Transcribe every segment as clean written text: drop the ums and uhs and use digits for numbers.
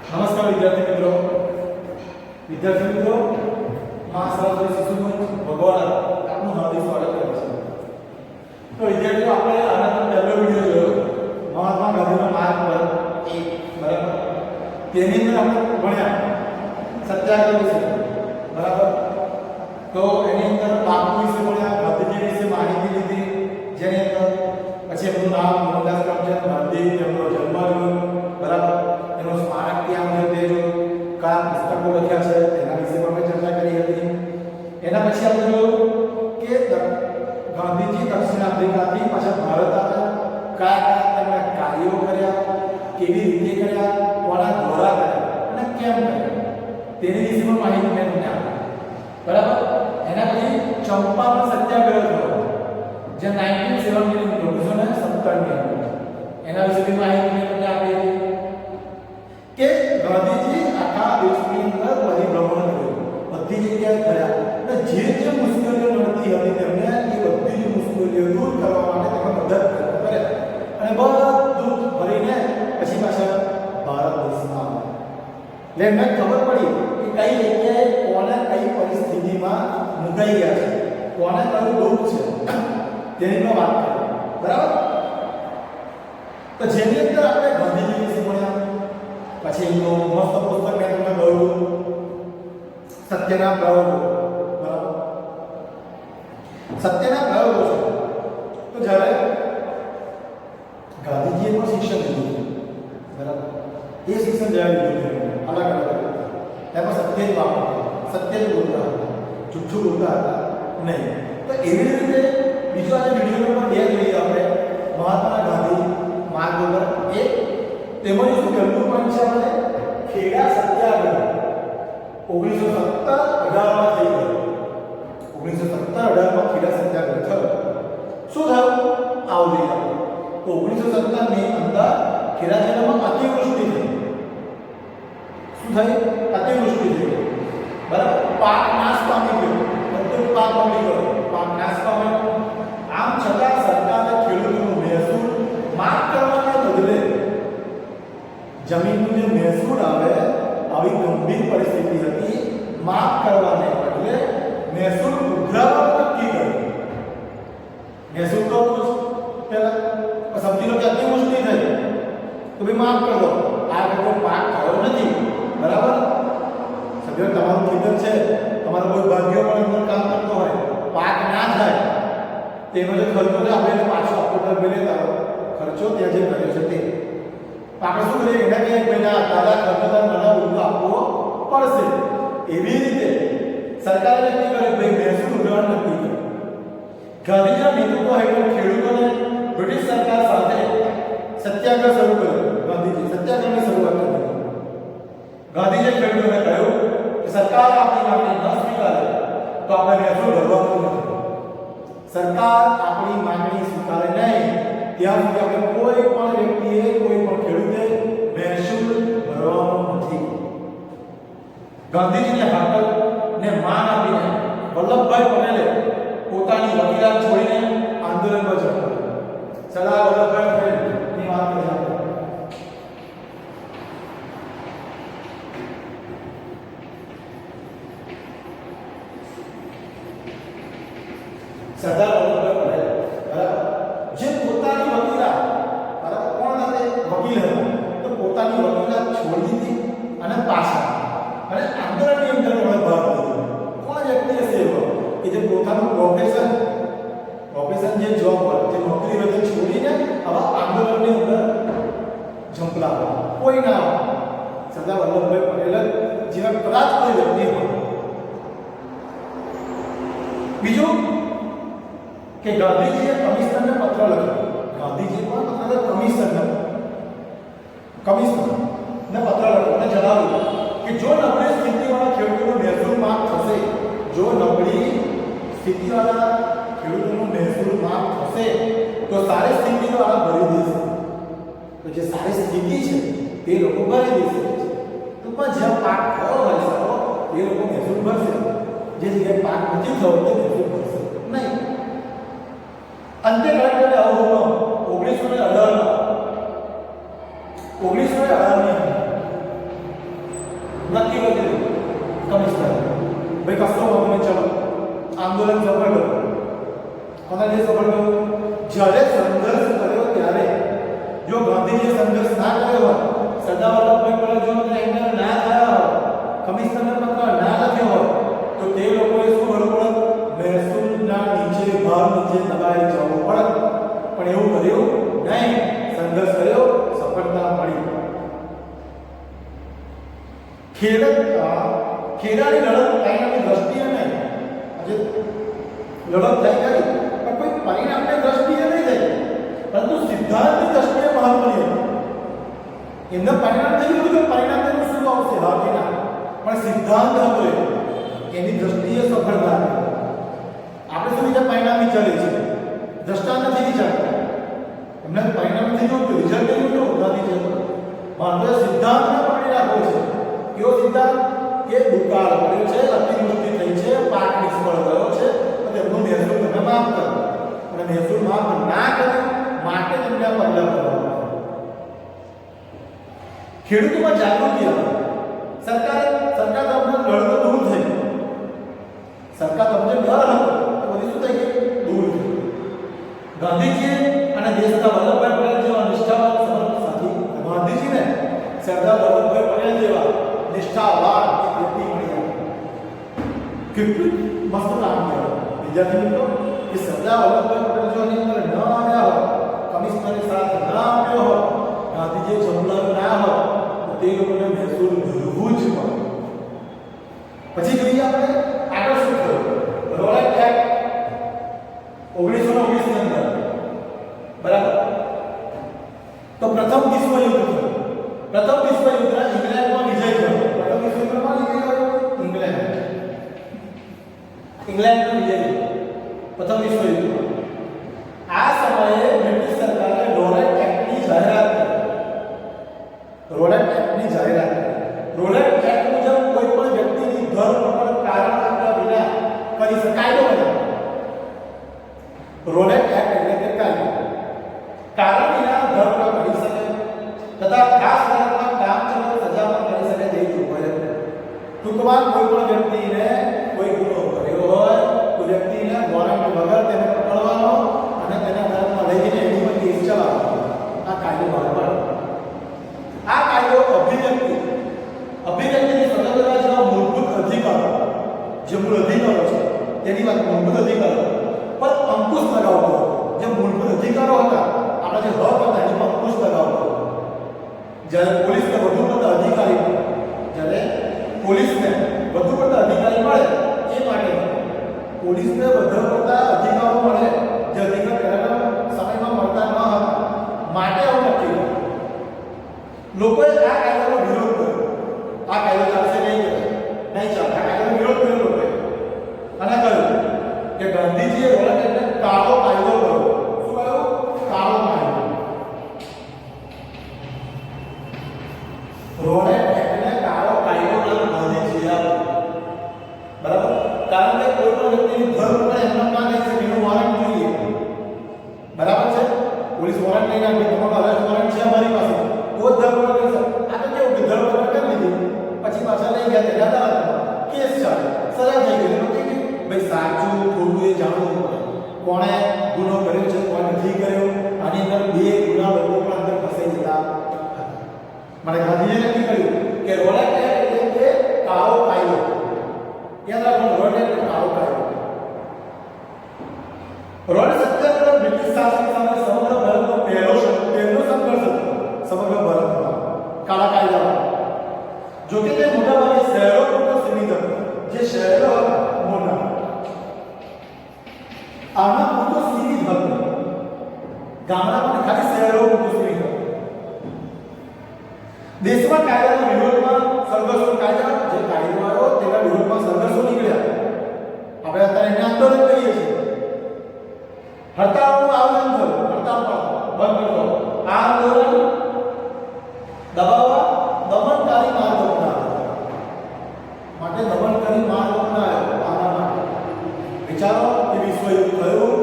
નમસ્કાર વિદ્યાર્થી મિત્રો મા સરસ્વતી શિશુમંચ ભગવાન આપનું હાર્દિક સ્વાગત કરું છું. તો વિદ્યાર્થીઓ આપણે આના પહેલો વિડિયો જોયો મહાત્મા ગાંધીના માર્ગ પર એક બરાબર તેની અંદર આપણે ભણ્યા સત્યાગ્રહ વિશે બરાબર. તો એની અંદર બાપુ વિશે ભણ્યા, ગાંધીજી વિશે માહિતી લીધી, જેની અંદર પછી એમનું નામ મોહનદાસ કરમચંદ ગાંધી, એમનો જન્મ બરાબર, એનો સ્મારક ક્યાં છે તે જો, કયા પુસ્તકો લખ્યા છે તેના વિશે પણ આપણે ચર્ચા કરી હતી. એના પછી આપણે જોયું કે ગાંધીજી દક્ષિણ આફ્રિકાથી પાછા ભારત આવ્યા, કયા તેમણે કાર્યો કર્યા, કેવી રીતે કર્યા, કોના દ્વારા કર્યા અને કેમ કર્યા તેની વિશે પણ માહિતી મેં તમને આપી બરાબર. એના પછી ચંપારણ સત્યાગ્રહ થયો જે 1917 એના વિશે બી માહિતી મેં તમને આપી હતી કે ગાંધીજી આખા દેશની અંદર પરિભ્રમણ કર્યું, બધી જગ્યાએ ગયા અને જે જે મુશ્કેલીઓ નડતી હતી તેમને એ બધી જ મુશ્કેલીઓ દૂર કરવા માટે તેમણે મદદ કરે અને બધું ભરીને પછી પાછા ભારત દેશમાં આવ્યા. એટલે એમને ખબર પડી કે કઈ જગ્યાએ કોને કઈ પરિસ્થિતિમાં મુકાઈ ગયા છે, કોને કયું દુઃખ છે તેની પણ વાત કરી બરાબર. તો જેની અંદર આપણે ગાંધીજી વિશે ભણ્યા, પછી એમનું મસ્ત પુસ્તક મેં તમને કહ્યું સત્યના પ્રયોગો બરાબર. સત્યના પ્રયોગો છે તો જ્યારે ગાંધીજીએ પણ શિક્ષણ લીધું બરાબર, એ શિક્ષણ જ્યારે લીધું અલગ અલગ તેમાં સત્ય જ વાપરતા, સત્ય જ બોલતા હતા, જુઠ્ઠું બોલતા હતા નહીં. તો એવી રીતે બીજો આજે વિડીયો નંબર 2 જોઈએ આપણે મહાત્મા ગાંધી માર્ગ ઉપર એક. તેમાં શું પહેલું પોઈન્ટ છે આપણે ખેડા સત્યાગ્રહ 1917-18 થઈ ગયો. 1917-18 ખેડા સત્યાગ્રહ થયો. શું થયું આવું જોઈએ. તો 1917 ની અંદર ખેડા જિલ્લામાં અતિવૃષ્ટિ થઈ. શું થઈ? અતિવૃષ્ટિ થઈ બરાબર. પાક નાશ પામી ગયો, બધું પાક બગડી ગયો, પાક નાશ પામ્યો. આમ છતાં સરકારે ખેડૂતોનો મહેસૂલ માફ કરવાને બદલે જમીનનું જે મહેસૂલ આવે આવી ગંભીર પરિસ્થિતિ હતી, માફ કરવાને બદલે મહેસૂલ ઉઘરાવવાનું નક્કી કર્યું. મહેસૂલ તો પહેલા સમજી લો કે અતિવૃષ્ટિ થઈ તો ભાઈ માફ કરી દો, આ વખતે પાક થયો નથી બરાબર. સભ્યો તમારું ખેતર છે, તમારો કોઈ ભાગ્યો પણ અંદર કામ કરતો હોય, પાક ના થાય તેનો જે ખર્ચો છે આપણે પાછો આપવો પડે, તારો ખર્ચો ત્યાં જે કર્યો છે તે આપણે શું કરીએ એના કે એક મહિના તાજા ખર્ચો મને બધું આપવો પડશે. એવી રીતે સરકારે નક્કી કર્યું ભાઈ મહેસૂલ ઉઘરાવવાનું નક્કી કર્યું. ગાંધીજીના નેતૃત્વ હેઠળ ખેડૂતોને બ્રિટિશ સરકાર સાથે સત્યાગ્રહ શરૂ કર્યો. ગાંધીજી સત્યાગ્રહની શરૂઆત કરી. ગાંધીજીએ ખેડૂતોને કહ્યું કે સરકાર આપણી માંગણી ન સ્વીકારે તો આપણે મહેસૂલ ભરવાનું નથી. સરકાર આપણી માંગણી સ્વીકારે નહીં ત્યાં સુધી આપણે કોઈ પણ વ્યક્તિએ, કોઈ પણ ખેડૂતે મહેસૂલ ભરવાનો નથી. ગાંધીજીને હાકલ ને માન આપીને વલ્લભભાઈ પટેલે પોતાની વકીલાત છોડીને આંદોલન પર ચડ્યા. સરદાર વલ્લભભાઈ પટેલની વાત કરીએ આપણે. સરદાર વલ્લભભાઈ પટેલ બરાબર, જે પોતાની વકીલાત બરાબર, કોણ હતા વકીલ હતા, તો પોતાની વકીલાત છોડી દીધી અને પાછા અને આંદોલનની અંદર ભાગ લીધો. કોણ વ્યક્તિ હશે એવો કે જે પોતાનું પ્રોફેશન જે જોબ હોય, જે નોકરી હોય તે છોડીને આવા આંદોલનની અંદર ઝંપલાવે? કોઈ ના હોય. સરદાર વલ્લભભાઈ પટેલ જેવા કદાચ કોઈ વ્યક્તિ હોય. બીજું કે ગાંધીજીએ કમિશનરને પત્ર લખ્યો. ગાંધીજીએ પણ પત્ર કમિશનરને પત્ર લખ્યો અને જણાવ્યું કે જો નબળી સ્થિતિવાળા ખેડૂતોનો મહેસૂલ માફ થશે, જો નબળી સ્થિતિવાળા ખેડૂતોનો મહેસૂલ માફ થશે તો સારી સ્થિતિવાળા ભરી દેશે. તો જે સારી સ્થિતિ છે તે લોકો ભરી દેશે. ટૂંકમાં જ્યાં પાક થયો હોય સારો તે લોકો મહેસૂલ ભરશે, જે જગ્યાએ પાક નથી થયો તે મહેસૂલ ભરશે નહીં. અંતે કાર્યક્રમે આવું 1918 ની નક્કી કરી દીધું કમિશનર ભાઈ કશો વાંધો નહીં, ચલો આંદોલન સફળ કરો. કોના જે સફળ કર્યું? જ્યારે સંઘર્ષ કર્યો ત્યારે જો ગાંધીજીએ સંઘર્ષ ના કર્યો હોય, સરદાર વલ્લભભાઈ પટેલ જો એમને ના થયા હોય, કમિશનરને પત્ર ના લખ્યો હોય, તો તે લોકોએ શું કરવું પડે? મહેસૂલના નીચે ભાવ નીચે દબાઈ જવું પડે. પણ એવું કર્યું નહીં, સંઘર્ષ કર્યો, સફળતા મળી. ખેડાની લડત કાયદાની દ્રષ્ટિએ નહીં, આજે લડત થઈ ગઈ પણ કોઈ પરિણામની દ્રષ્ટિએ નહીં થઈ, પરંતુ સિદ્ધાંતની દ્રષ્ટિએ મહત્વની હતી. એમને પરિણામ થઈ ગયું કે પરિણામ તેનું શું આવશે? હા કે ના, પણ સિદ્ધાંત હતો એની દ્રષ્ટિએ સફળતા. આપણે શું વિચાર પરિણામ વિચારે છે, દ્રષ્ટાંત નથી વિચારતા. એમને પરિણામ થઈ ગયું, રિઝલ્ટ થઈ ગયું, નથી જતું. માત્ર સિદ્ધાંતને પકડી રાખવો છે. કેવો સિદ્ધાંત? કે દુકાળ પડ્યો છે, અતિવૃષ્ટિ થઈ છે, પાક નિષ્ફળ ગયો છે, તો તેમનું મહેસૂલ તમે માફ કરો. અને મહેસૂલ માફ ના કર્યો માટે તેમને આ પગલાં ભરવા. ખેડૂતોમાં જાગૃતિ આવે. સરકાર તમને લડતો દૂર થઈ, સરકાર તમને ડર હતો તો બધી શું થઈ ગઈ? દૂર થઈ. ગાંધીજી અને દેશના વલ્લભભાઈ પટેલ જેવા નિષ્ઠાવાન સાથી, ગાંધીજીને સરદાર વલ્લભભાઈ પટેલ જેવા નિષ્ઠાવાન વ્યક્તિ મળ્યા. કેટલું મસ્ત કામ કર્યું વિદ્યાર્થી મિત્રો. કે સરદાર વલ્લભભાઈ પટેલ જો એની અંદર ન આવ્યા હોય, કમિશનરની સાથે ન આવ્યો હોય, ગાંધીજીએ સંભળાવ્યું ના હોય, તો તે લોકોને મહેસૂલ ભરવું જ પડે. પછી જોઈએ આપણે આગળ શું થયું? રોલેટ એક્ટ 1919 ની અંદર, બરાબર. તો પ્રથમ વિશ્વયુદ્ધ થયું. પ્રથમ વિશ્વયુદ્ધમાં ઇંગ્લેન્ડમાં વિજય થયો. પ્રથમ વિશ્વયુદ્ધમાં વિજય થયો ઇંગ્લેન્ડનો વિજય થયો પ્રથમ વિશ્વયુદ્ધમાં. આ સમયે બ્રિટિશ સરકારે રોલેટ એક્ટની જાહેરાત કરી. રોલેટ એક્ટની જાહેરાત કરી. રોલેટ એક્ટ મુજબ કોઈ પણ વ્યક્તિની ધરપકડ કારણ આપ્યા વિના કરી શકાય નહીં. રોલેટ એક્ટ એટલે કે કાયદો કારણ વિના ધરપકડ કરી શકે તથા ખાસ કારણમાં કામચલાઉ સજા પણ કરી શકે તેવી જોગવાઈ હતી. ટૂંકમાં કોઈ પણ વ્યક્તિને કોઈ ગુનો કર્યો હોય, કોઈ વ્યક્તિને વોરંટ વગર તેને પકડવાનો અને તેને અદાલતમાં લઈ જઈને એની પર કેસ ચલાવવાનો આ કાયદો બહાર પાડ્યો. આ કાયદો અભિવ્યક્તિની સ્વતંત્રતા જેવા મૂળભૂત અધિકારો, જે મૂળ અધિકારો છે તેની વાત મૂળભૂત અધિકારો પર અંકુશ લગાવતો. જે મૂળભૂત અધિકારો હતા, આપણા જે હક હતા એની પર અંકુશ લગાવતો. જ્યારે પોલીસને વધુ પડતા અધિકારી મળે, જ્યારે પોલીસને વધુ પડતા અધિકારી મળે એ માટે પોલીસને વધુ પડતા અધિકારો મળે, જે અધિકાર પહેલાના સમયમાં મળતા ન હતા માટે આવું નક્કી કર્યું. લોકોએ આ કાયદાનો વિરોધ કર્યો. આ કાયદો ચાલશે નહીં ચાલે. આ કાયદાનો વિરોધ કર્યો લોકોએ અને કહ્યું કે ગાંધીજીએ રોલેટ એક્ટને કાળો કાયદો કર્યો. શું કહ્યું? કાળો કાયદો. રોલેટ એક્ટને કાળો કાયદો નામ ગાંધીજીએ આપ્યું. બરાબર. કારણ કે કોઈ પણ વ્યક્તિની ધરપકડ એમના ના થઈ શકે, એનું વોરંટ જોઈએ. બરાબર છે. પોલીસ વોરંટ લઈને આપે, તમારો અરેસ્ટ વોરંટ છે અમારી પાસે, તો જ ધરપકડ કરી શકે. આ તો કેવું કે ધરપકડ કરી લીધી, પછી પાછા લઈ ગયા તે અદાલતમાં કેસ ચાલે, સજા થઈ ગઈ. એનો કે ભાઈ સાચું ખોટું એ જાણવું પડે. કોણે ગુનો કર્યો છે, કોણે નથી કર્યો. આની અંદર બે ગુના લોકો પણ અંદર ફસાઈ જતા હતા. મને ગાંધીજીએ નક્કી કર્યું કે રોલેટ એક્ટ એટલે કે કાળો કાયદો. યાદ રાખો, રોલેટ એક્ટ કાળો કાયદો. રોલેટ સત્યાગ્રહ બ્રિટિશ શાસન સામે સમગ્ર ભારતનો પહેલો સંઘર્ષ હતો. સમગ્ર ભારતમાં કાળા કાયદામાં. જો કે તે મોટાભાગે શહેરો પૂરતો સીમિત હતો. જે શહેરો હતા મોટા, આના પૂરતો સીમિત હતો. ગામડામાં ખાલી શહેરો પૂરતો સીમિત હતો. દેશમાં કાયદાના વિરોધમાં સંઘર્ષો, કાયદા જે કાયદો આવ્યો તેના વિરોધમાં સંઘર્ષો નીકળ્યા. આપણે અત્યારે એને આંદોલન કરીએ છીએ. હડતાળનું આયોજન થયું. હડતાળ બંધ કરો. આ આંદોલન દબાવવા દમનકારી માર્ગ અપનાવ્યો. માટે દમનકારી માર્ગ અપનાવ્યો. આના માટે વિચારો કે વિશ્વયુદ્ધ થયું,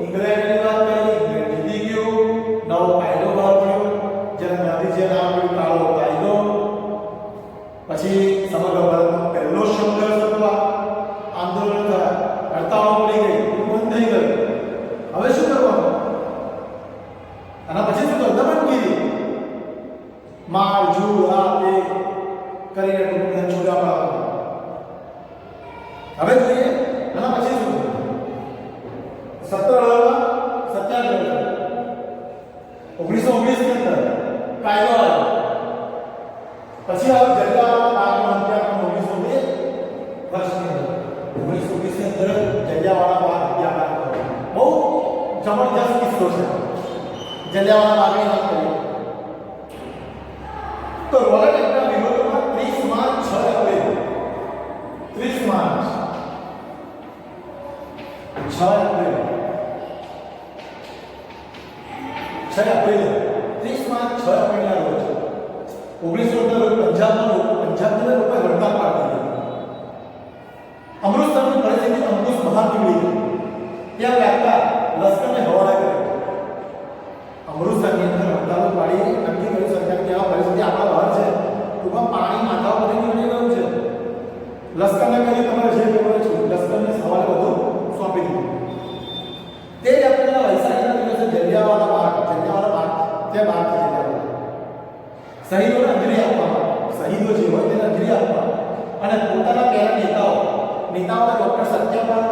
ઇંગ્લેન્ડની વાત કરી, ઇંગ્લેન્ડ જીતી ગયું, નવો કાયદો બહાર પડ્યો જેને ગાંધીજીએ નામ આપ્યું કાળો કાયદો. પછી મારજુ આ તે કરીને ટોપીને છોડ્યા પાડવા. હવે જોઈએ આના પછી શું થયું? 17 સત્યાગ્રહ 1919 ની અંદર કાયદો આવ્યો. પછી આવ્યો જલિયાવાલા બાગનો હત્યાકાંડ 1920 વર્ષની અંદર. 1920 ની અંદર જલિયાવાલા બાગ હત્યાકાંડ બહુ જબરજસ્ત કિસ્સો છે. જલિયાવાલા બાગની વાત કરીએ તો રોલેટ એક્ટના વિરોધમાં 30 March 6 April 30 March 6 April 6 April 30 March 6 એપ્રિલના રોજ 1919 રોજ પંજાબના લોકોએ હડતાલ પાડી દીધી. અમૃતસરની પરિસ્થિતિ અંકુશ બહાર નીકળી ગઈ. ત્યાં વ્યાપતા લશ્કરને હવાલે કર્યો. અમૃતસરની અંદર હડતાલો પાડી નક્કી કર્યું સરકાર કે આ પરિસ્થિતિ આપણા બહાર છે, ટૂંકમાં પાણી માથા પર નીકળી ગયું છે. લશ્કરને કહ્યું તમારે જે કરવું છે લશ્કરને હવાલે બધું સોંપી દીધું. તે જ આપણે વૈશાખીના દિવસે જલિયાવાલા બાગ તે બાગ શહીદોને અંજલિ આપવા, શહીદો જે હોય તેને અંજલિ આપવા અને પોતાના પહેલા નેતાઓના ડોક્ટર સત્યપાલ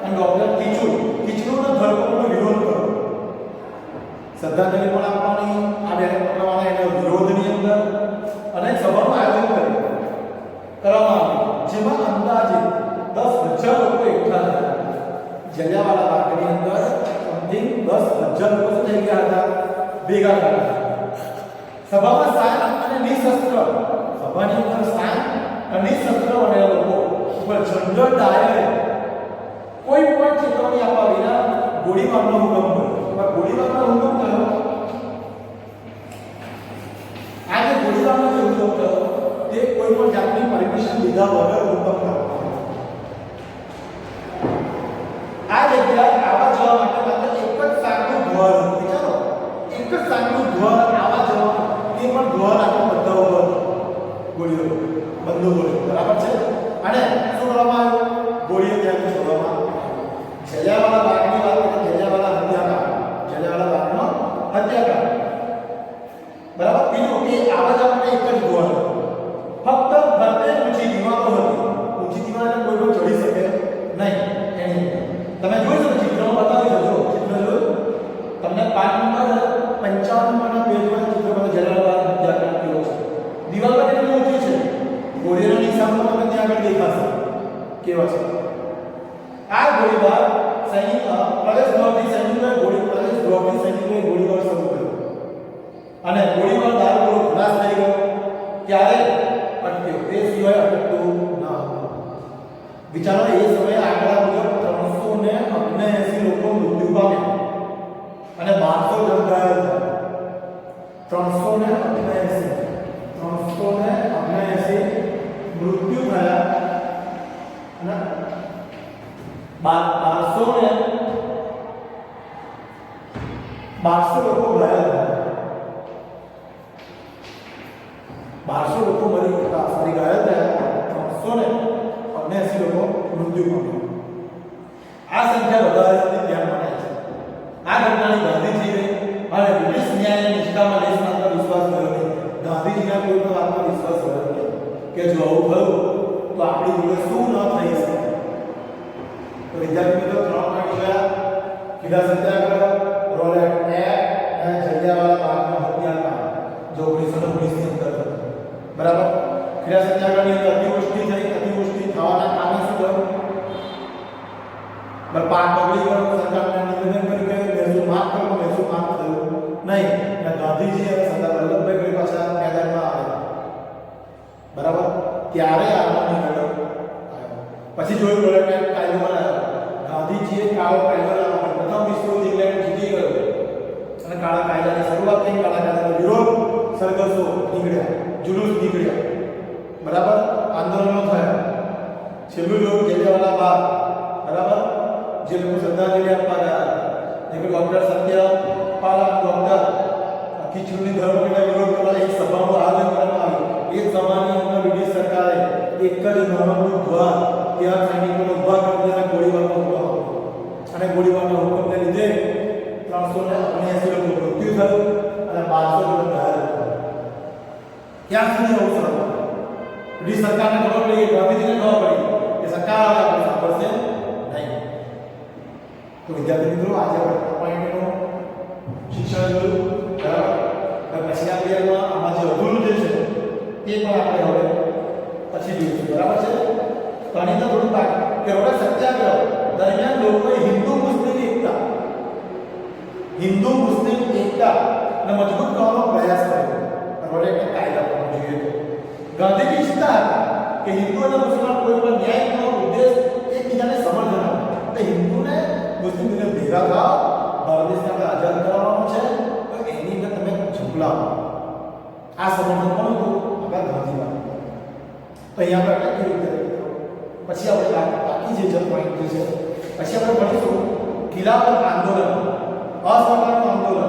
અને ડોક્ટર કિચલુના ધરપકડનો વિરોધ કર્યો. શ્રદ્ધાંજલિ પણ આપવાની આ બે પ્રમાણે એના વિરોધની અંદર અનેક સભાનું આયોજન કરવામાં આવ્યું, જેમાં અંદાજે 10,000 લોકો એકઠા થયા. જલિયાવાલા બાગની અંદર સમથિંગ 10,000 લોકો થઈ ગયા હતા, ભેગા થયા. સભામાં શાંત અને નિશસ્ત્ર, સભાની અંદર શાંત અને નિશસ્ત્ર બનેલા લોકો ઉપર જનરલ ડાયરે કોઈ પણ ચેતવણી આપવા વિના ગોળીબારનો હુકમ કર્યો. ગોળીબારનો હુકમ કર્યો. આ જે ગોળીબારનો હુકમ કર્યો તે કોઈ પણ જાતની પરમિશન લીધા વગર હુકમ કર્યો. આ જગ્યાએ આવા જવા માટે માત્ર એક જ સાંકડું દ્વાર હતું. વિચારો, એક જ સાંકડું દ્વાર આવા જવા તે પણ દ્વાર આખો બધા ઉપર ગોળીઓ બંદૂકો બરાબર છે. અને શું કરવામાં આવ્યું? ગોળીઓ ત્યાંથી છોડવામાં આવ્યું. જલિયાવાલા બાગની વાત કરીએ, જલિયાવાલા બાગનો હત્યાકાંડ બરાબર. બીજું કે આવા જવા માટે એક જ દ્વાર ફક્ત ફરતે ઊંચી દિવાલો હતી. ઊંચી દિવાલને કોઈ પણ ચડી શકે નહીં. એની તમે જોઈ શકો, ચિત્રમાં બતાવી શકો. ચિત્ર જોયું તમને 5 નંબર 55 નંબરના પેજ પર ચિત્ર પર જલિયાવાલા હત્યાકાંડ કેવો છે. દિવાલ પર કેટલી ઊંચી છે, ગોળીઓના નિશાનો તમને ત્યાં આગળ દેખાશે કેવા છે. આ ગોળીબાર પ્રદેશ દ્વારથી સૈનિકોએ ગોળીબાર શરૂ કર્યો અને ગોળીબાર દારૂગોળો ખલાસ થઈ ગયો ત્યારે અટક્યો. તે સિવાય અટકતું ન હતું. વિચારો, એ સમયે આંકડા મુજબ 379 લોકો મૃત્યુ પામ્યા અને 1200 જણ ઘાયલ થયા. 379 મૃત્યુ થયા અને 1200 લોકો ઘાયલ થયા. 1200 લોકો મરી ગયા, સોરી ઘાયલ થયા. 379 લોકો મૃત્યુ પામ્યા. આ સંખ્યા વધારે ધ્યાનમાં રાખે છે. આ ઘટનાની ગાંધીજીએ અને બ્રિટિશ ન્યાયની નિષ્ઠામાં દેશમાત્ર વિશ્વાસ કર્યો નહીં. ગાંધીજીના કોઈ પણ વાતમાં વિશ્વાસ કર્યો નહીં કે જો આવું થયું તો આપણી જોડે શું ન થઈ શકે. તો વિદ્યાર્થી મિત્રો 3 પોઈન્ટ જોયા: ખીરા સત્યાગ્રહ, રોલેટ એક્ટ અને જલિયાવાલા બાગનો હત્યાકાંડ જો 1919 ની અંદર થયો. બરાબર. ખીરા સત્યાગ્રહની અંદર અતિવૃષ્ટિ થઈ. અતિવૃષ્ટિ થવાના કારણે શું થયું? પાક બગડી ગયો. સરકારને નિવેદન કર્યું કે મહેસૂલ માફ કરો. મહેસૂલ માફ થયું નહીં. અને ગાંધીજી અને સરદાર વલ્લભભાઈ પટેલ પાછા મેદાનમાં આવ્યા. બરાબર. ત્યારે આનો નિર્ણય આવ્યો. પછી જોયું રોલેટ એક્ટ કાયદો બનાવ્યો. ગાંધીજીએ કાળો કાયદો લાવવાનો. પ્રથમ વિશ્વયુદ્ધ ઇંગ્લેન્ડ જીતી ગયો અને કાળા કાયદાની શરૂઆત થઈ. કાળા કાયદાનો વિરોધ સરઘસો નીકળ્યા, જુલુસ નીકળ્યા. બરાબર. આંદોલનો થયા. છેલ્લું જોયું જલિયાવાલા બાગ. બરાબર. જે લોકો શ્રદ્ધાંજલિ આપવા ગયા, જેમ કે ડોક્ટર સત્યપાલ અને ડોક્ટર કિચલુની ધર્મપીઠનો વિરોધ કરવા એક સભાનું આયોજન કરવામાં આવ્યું. એ સભાની અંદર બ્રિટિશ સરકારે એક જ નાનકડું દ્વાર ત્યાં સૈનિકોને ઉભા કરી દીધા, ગોળીબારનો હુકમ આપ્યો અને ગોળીબારના હુકમને લીધે 379 લોકો મૃત્યુ થયું અને 1200 લોકો ઘાયલ થયા. ક્યાં સુધી આવું સરળ બ્રિટિશ સરકારને ખબર પડી કે ગાંધીજીને ખબર પડી કે સરકાર હવે આપણે સાંભળશે નહીં. તો વિદ્યાર્થી મિત્રો આજે આપણે પોઈન્ટનું શિક્ષણ જોયું બરાબર. પછી આ પિરિયડમાં આમાં જે અધૂરું જે છે તે પણ આપણે હવે પછી જોઈશું બરાબર છે. તો આની અંદર થોડું બાકી કે રોડા સત્યાગ્રહ દરમિયાન લોકોએ હિન્દુ મુસ્લિમ એકતાને મજબૂત કરવાનો પ્રયાસ કર્યો. રોડે એક કાયદા બનાવવો જોઈએ. ગાંધીજી ઈચ્છતા હતા કે હિન્દુ અને મુસલમાન કોઈ પણ ન્યાયનો ઉદ્દેશ એકબીજાને સમર્થન આપે. તો હિન્દુને મુસ્લિમને ભેગા થાવ, ભારત દેશને આપણે આઝાદ કરાવવાનો છે, તો એની અંદર તમે ઝંપલાવો. આ સમર્થન કોણ હતું? આપણા ગાંધીબાપુ. તો અહીંયા આપણે કેવી રીતે પછી આપણે બાકી જે પોઈન્ટ છે પછી આપણે ભણીશું ખિલાફત આંદોલન, અસહકારનું આંદોલન.